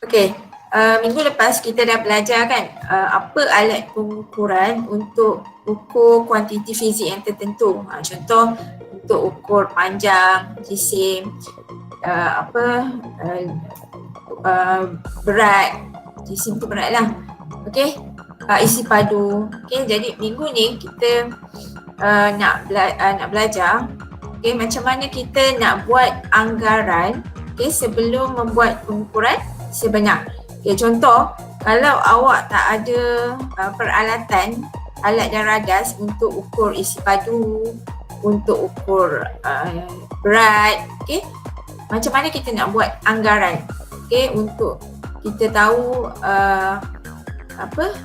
Okey, minggu lepas kita dah belajar kan apa alat pengukuran untuk ukur kuantiti fizik yang tertentu. Contoh untuk ukur panjang, jisim, berat, jisim tu berat lah. Okey, isi padu. Okey, jadi minggu ni kita nak belajar macam mana kita nak buat anggaran sebelum membuat pengukuran sebenar. Contoh, kalau awak tak ada peralatan, alat dan ragas untuk ukur isi padu, untuk ukur berat, macam mana kita nak buat anggaran untuk kita tahu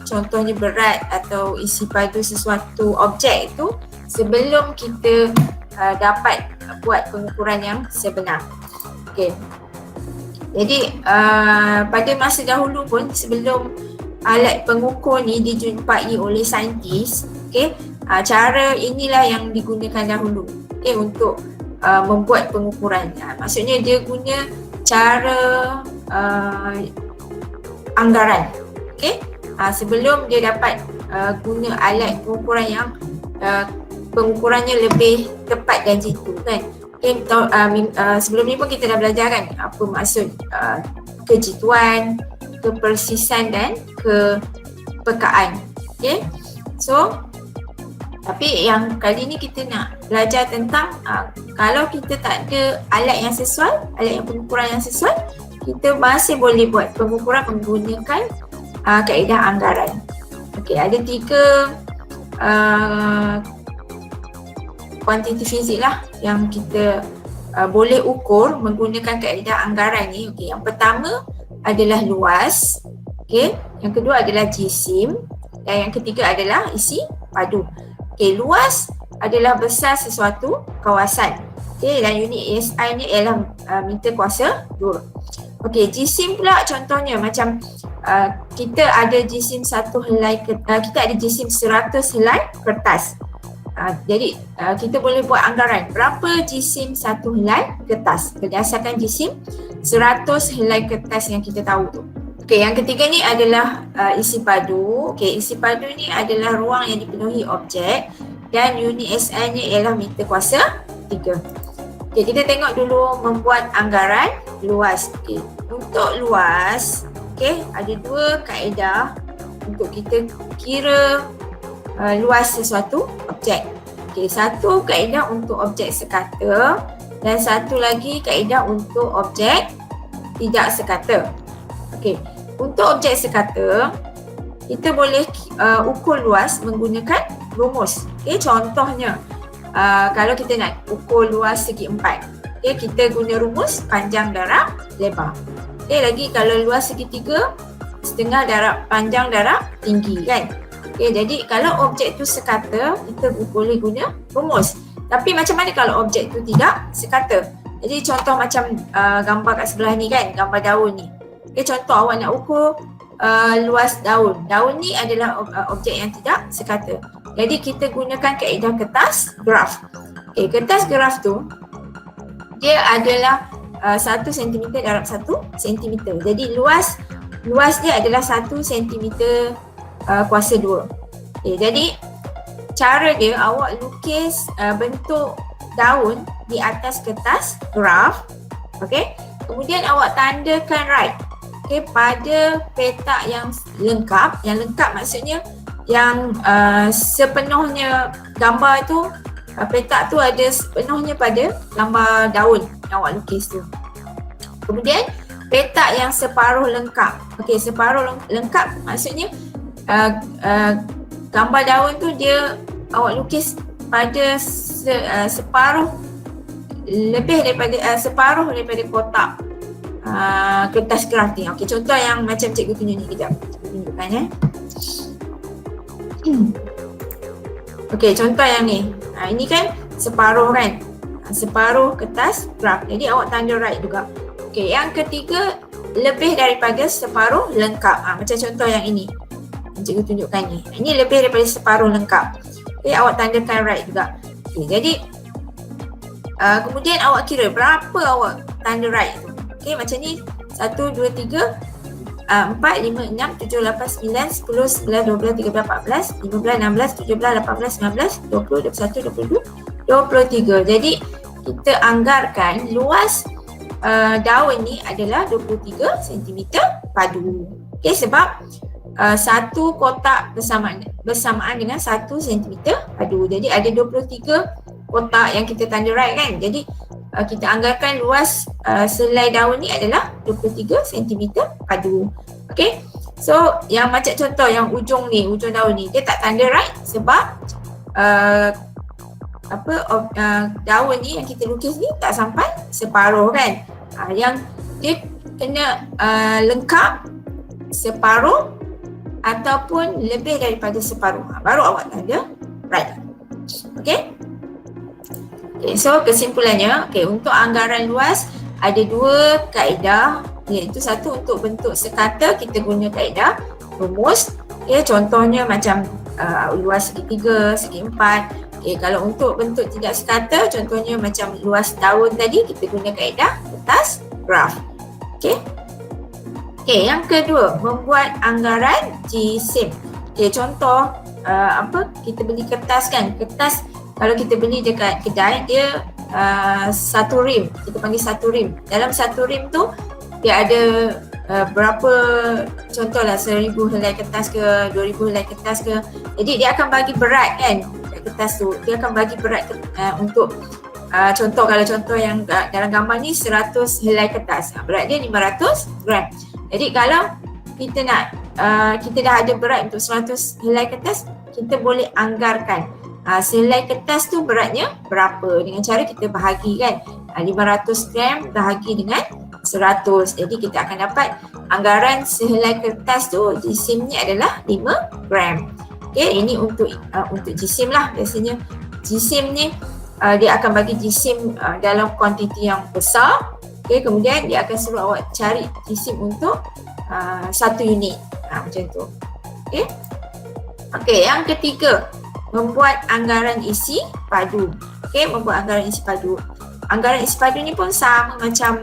contohnya berat atau isi padu sesuatu objek itu sebelum kita dapat buat pengukuran yang sebenar. Jadi pada masa dahulu pun sebelum alat pengukur ni dijumpai oleh saintis, cara inilah yang digunakan dahulu untuk membuat pengukuran. Maksudnya dia guna cara anggaran. Sebelum dia dapat guna alat pengukuran yang pengukurannya lebih tepat dan jitu kan. Sebelum ni pun kita dah belajar kan apa maksud kejituan, kepersisan dan kepekaan. So tapi yang kali ni kita nak belajar tentang kalau kita tak ada alat yang sesuai, alat yang pengukuran yang sesuai, kita masih boleh buat pengukuran menggunakan kaedah anggaran. Ada 3 kuantiti fizik lah yang kita boleh ukur menggunakan kaedah anggaran ni. Yang pertama adalah luas, yang kedua adalah jisim dan yang ketiga adalah isi padu. Luas adalah besar sesuatu kawasan, dan unit ASI ni ialah meter kuasa 2. Jisim pula contohnya macam kita ada jisim 1 helai kita ada jisim 100 helai kertas. Jadi kita boleh buat anggaran berapa jisim 1 helai kertas berdasarkan jisim 100 helai kertas yang kita tahu tu. Yang ketiga ni adalah isi padu. Isi padu ni adalah ruang yang dipenuhi objek dan unit SI-nya ialah meter kuasa 3. Kita tengok dulu membuat anggaran luas. Untuk luas, ada 2 kaedah untuk kita kira luas sesuatu objek. Satu kaedah untuk objek sekata dan satu lagi kaedah untuk objek tidak sekata. Untuk objek sekata, kita boleh ukur luas menggunakan rumus. Contohnya, kalau kita nak ukur luas segi 4, kita guna rumus panjang darab lebar. Lagi kalau luas segi 3, setengah darab panjang darab tinggi kan. Jadi kalau objek tu sekata, kita boleh guna rumus. Tapi macam mana kalau objek tu tidak sekata? Jadi contoh macam gambar kat sebelah ni kan, gambar daun ni. Contoh awak nak ukur luas daun. Daun ni adalah objek yang tidak sekata. Jadi kita gunakan kaedah kertas graf. Kertas graf tu dia adalah 1 cm darab 1 cm. Jadi luas dia adalah 1 cm kuasa 2. Jadi cara dia awak lukis bentuk daun di atas kertas graf. Kemudian awak tandakan right pada petak yang lengkap. Yang lengkap maksudnya yang sepenuhnya gambar tu, petak tu ada sepenuhnya pada gambar daun yang awak lukis tu. Kemudian petak yang separuh lengkap. Separuh lengkap maksudnya gambar daun tu dia awak lukis pada separuh lebih daripada separuh daripada kotak kertas graf ni. Contoh yang macam cikgu tunjuk ni, kejap cikgu tunjukkan contoh yang ni. Ini kan separuh kan, separuh kertas graf. Jadi awak tanda right juga. Yang ketiga lebih daripada separuh lengkap. Macam contoh yang ini cikgu tunjukkan ni. Ini lebih daripada separuh lengkap. Awak tandakan right juga. Jadi kemudian awak kira berapa awak tanda right tu. Macam ni 1, 2, 3 4, 5, 6, 7, 8, 9, 10, 11, 12, 13, 14, 15, 16, 17, 18, 19, 20, 21, 22, 23. Jadi kita anggarkan luas daun ni adalah 23 cm padu. Okay, sebab satu kotak bersamaan dengan 1 cm padu. Jadi ada 23 kotak yang kita tanda right kan. Jadi kita anggarkan luas selai daun ni adalah 23 cm padu. Okay, so yang macam contoh yang ujung daun ni dia tak tanda right sebab daun ni yang kita lukis ni tak sampai separuh kan. Yang dia kena lengkap separuh ataupun lebih daripada separuh, baru awak tanda right. Okay, so kesimpulannya, untuk anggaran luas ada dua kaedah, iaitu satu untuk bentuk sekata kita guna kaedah rumus. Contohnya macam luas segi 3, segi 4. Kalau untuk bentuk tidak sekata, contohnya macam luas daun tadi, kita guna kaedah kertas graf. Yang kedua, membuat anggaran jisim. Contoh kita beli kertas kan. Kertas kalau kita beli dekat kedai, dia satu rim, kita panggil satu rim. Dalam satu rim tu dia ada berapa, contohlah 1000 helai kertas ke, 2000 helai kertas ke. Jadi dia akan bagi berat kan kertas tu. Dia akan bagi berat untuk kalau contoh yang dalam gambar ni 100 helai kertas, berat dia 500 gram. Jadi kalau kita nak kita dah ada berat untuk 100 helai kertas, kita boleh anggarkan selai kertas tu beratnya berapa dengan cara kita bahagi kan. 500 gram bahagi dengan 100. Jadi kita akan dapat anggaran sehelai kertas tu jisimnya adalah 5 gram. Ini untuk jisim lah. Biasanya jisim ni dia akan bagi jisim dalam kuantiti yang besar. Kemudian dia akan suruh awak cari jisim untuk 1 unit. Macam tu. Yang ketiga, membuat anggaran isi padu. Membuat anggaran isi padu. Anggaran isi padu ni pun sama macam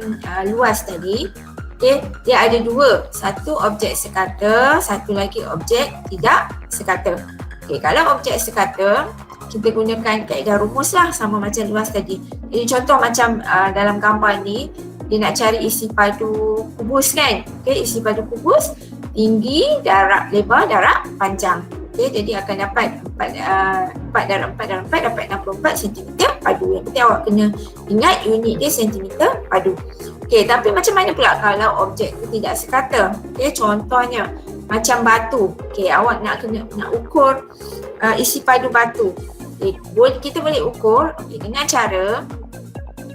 luas tadi. Dia ada dua. Satu objek sekata, satu lagi objek tidak sekata. Kalau objek sekata, kita gunakan kaedah rumus lah, sama macam luas tadi. Jadi contoh macam dalam gambar ni, dia nak cari isi padu kubus kan. Isi padu kubus, tinggi, darab lebar, darab panjang. Jadi akan dapat 4 darab 4 darab 4 dapat 64 cm padu. Yang penting awak kena ingat unit dia cm padu. Tapi macam mana pula kalau objek tu tidak sekata? Contohnya macam batu. Awak nak ukur isi padu batu. Kita boleh ukur dengan cara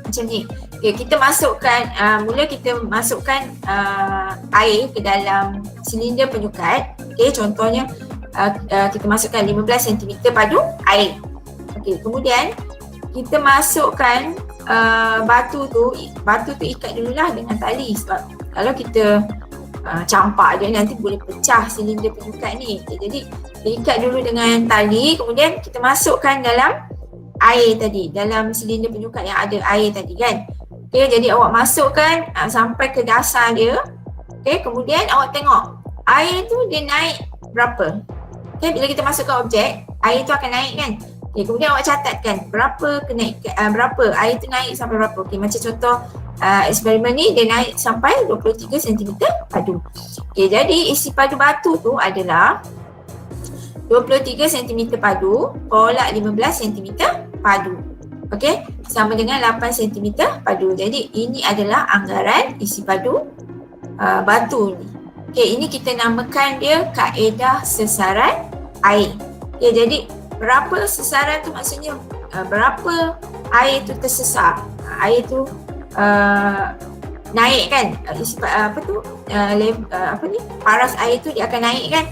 macam ni. Kita masukkan mula kita masukkan air ke dalam silinder penyukat. Contohnya kita masukkan 15 cm padu air. Kemudian kita masukkan batu tu ikat dululah dengan tali, sebab kalau kita campak dia nanti boleh pecah silinder penyukat ni. Jadi ikat dulu dengan tali, kemudian kita masukkan dalam air tadi, dalam silinder penyukat yang ada air tadi kan. Jadi awak masukkan sampai ke dasar dia. Kemudian awak tengok air tu dia naik berapa. Bila kita masukkan objek, air tu akan naik kan. Kemudian awak catatkan berapa air tu naik sampai berapa. Macam contoh eksperimen ni, dia naik sampai 23 cm padu. Jadi isi padu batu tu adalah 23 cm padu tolak 15 cm padu. Sama dengan 8 cm padu. Jadi ini adalah anggaran isi padu batu ni. Ini kita namakan dia kaedah sesaran air. Jadi berapa sesaran tu maksudnya berapa air tu tersesar. Air tu naik kan, paras air tu dia akan naik kan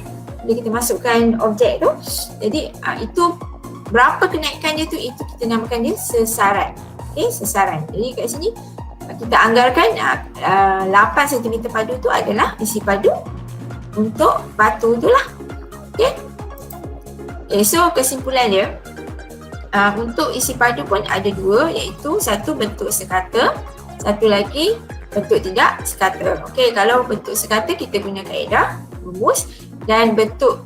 bila kita masukkan objek tu. Jadi itu berapa kenaikan dia tu, itu kita namakan dia sesaran. Sesaran. Jadi kat sini kita anggarkan 8 cm padu tu adalah isi padu untuk batu tu lah. So kesimpulan dia, untuk isi padu pun ada dua, iaitu satu bentuk sekata, satu lagi bentuk tidak sekata. Okey, kalau bentuk sekata kita guna kaedah rumus, dan bentuk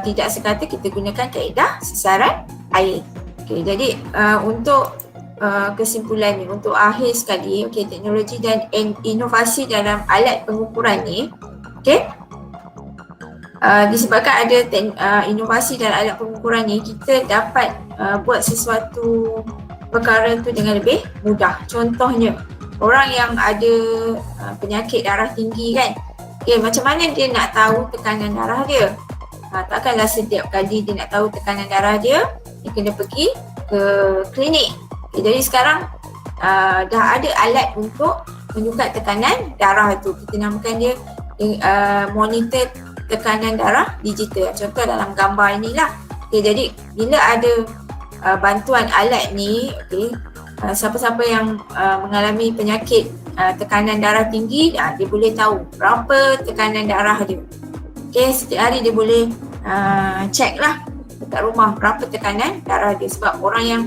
tidak sekata kita gunakan kaedah sesaran air. Okey, jadi untuk kesimpulan ni, untuk akhir sekali, okey, teknologi dan inovasi dalam alat pengukuran ni, okey, disebabkan ada inovasi dalam alat pengukuran ni, kita dapat buat sesuatu perkara tu dengan lebih mudah. Contohnya, orang yang ada penyakit darah tinggi kan, okay, macam mana dia nak tahu tekanan darah dia? Takkanlah setiap kali dia nak tahu tekanan darah dia, dia kena pergi ke klinik. Okay, jadi sekarang dah ada alat untuk menunjukkan tekanan darah tu. Kita namakan dia monitor tekanan darah digital. Contoh dalam gambar inilah. Okay, jadi bila ada bantuan alat ni, okay, siapa-siapa yang mengalami penyakit tekanan darah tinggi, dia boleh tahu berapa tekanan darah dia. Okay, setiap hari dia boleh check lah dekat rumah berapa tekanan darah dia. Sebab orang yang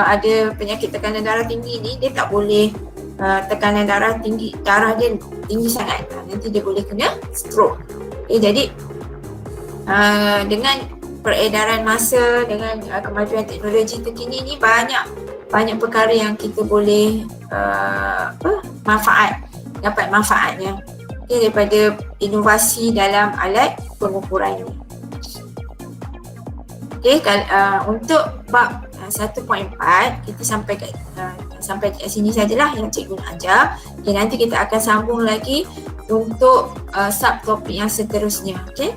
ada penyakit tekanan darah tinggi ni, dia tak boleh tekanan darah dia tinggi sangat, nanti dia boleh kena stroke. Okay, jadi dengan peredaran masa, dengan kemajuan teknologi terkini ni, banyak perkara yang kita boleh dapat manfaatnya, okay, daripada inovasi dalam alat pengukuran ini. Okay, untuk bab 1.4 kita sampai kat sini sajalah yang cikgu nak ajar. Okay, nanti kita akan sambung lagi untuk subtopik yang seterusnya. Okay.